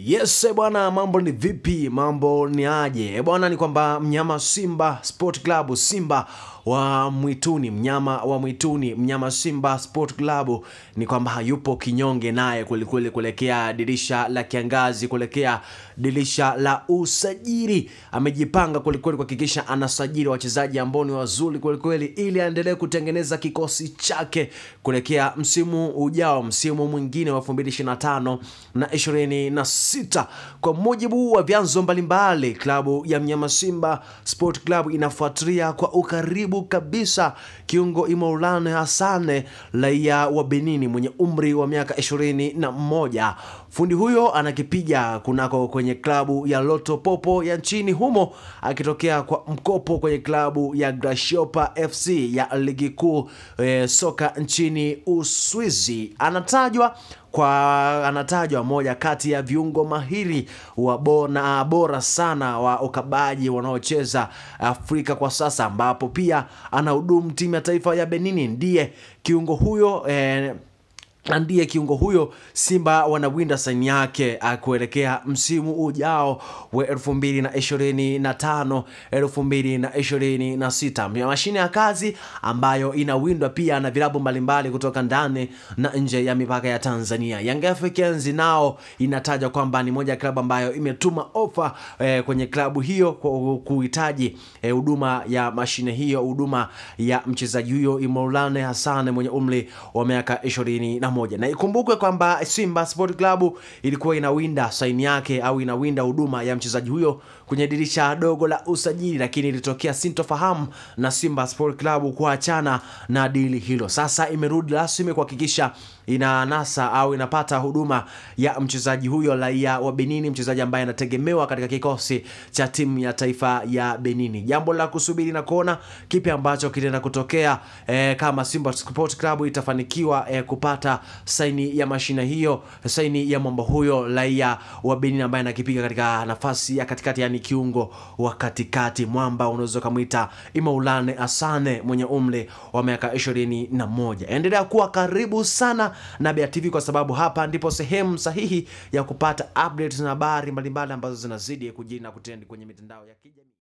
Yes bwana, mambo ni vipi? Mambo ni aje? Bwana, ni kwamba mnyama Simba Sport Club, Simba wa mwituni, mnyama wa mwituni, mnyama Simba Sport Club, ni kwamba hayupo kinyonge naye kweli kuelekea dirisha la kiangazi, kuelekea dirisha la usajili. Amejipanga kweli kuhakikisha anasajili wachezaji ambao ni wazuri kweli ili aendelee kutengeneza kikosi chake kuelekea msimu ujao, msimu mwingine wa 2025 na 26. Kwa mujibu wa vyanzo mbalimbali, klabu ya mnyama Simba Sport Club inafuatilia kwa ukaribu kabisa kiungo Imran Hassan, raia wa Benin mwenye umri wa miaka 21. Fundi huyo anakipiga kunako kwenye klabu ya Loto Popo ya nchini humo, akitokea kwa mkopo kwenye klabu ya Grasshopper FC ya ligi kuu soka nchini Uswizi. Anatajwa moja kati ya viungo mahiri wa bora sana wa ukabaji wanaocheza Afrika kwa sasa, ambapo pia anahudumu timu ya taifa ya Benin. Ndiye kiungo huyo Simba wanawinda saini yake kuelekea msimu ujao wa 2025 2026. Mashine ya kazi ambayo inawindwa pia na vilabu mbalimbali kutoka ndani na nje ya mipaka ya Tanzania. Young Africans nao inataja kwamba ni moja ya klabu ambayo imetuma ofa kwenye klabu hiyo kuhitaji huduma ya mashine hiyo, huduma ya mchezaji huyo Imran Hassan mwenye umri wa miaka 21. Na ikumbukwe kwamba Simba Sport Club ilikuwa inawinda saini yake au inawinda huduma ya mchezaji huyo kwenye dirisha dogo la usajili, lakini ilitokea sintofahamu na Simba Sport Club kuachana na dili hilo. Sasa imerudi rasmi kuhakikisha inanasa au inapata huduma ya mchezaji huyo raia wa Benin, mchezaji ambaye anategemewa katika kikosi cha timu ya taifa ya Benin. Jambo la kusubiri na kuona kipi ambacho kitaenda kutokea kama Simba Sport Club itafanikiwa kupata saini ya mashina hiyo, saini ya mambo huyo raia wa Benin ambaye anakipiga katika nafasi ya katikati, yani kiungo wa katikati, mwamba unaweza kumuita Imran Hassan mwenye umri wa miaka 21. Endelea kuwa karibu sana na Bea TV kwa sababu hapa ndipo sehemu sahihi ya kupata updates na habari mbalimbali ambazo zinazidi kujiri na kutrend kwenye mitandao ya kijamii.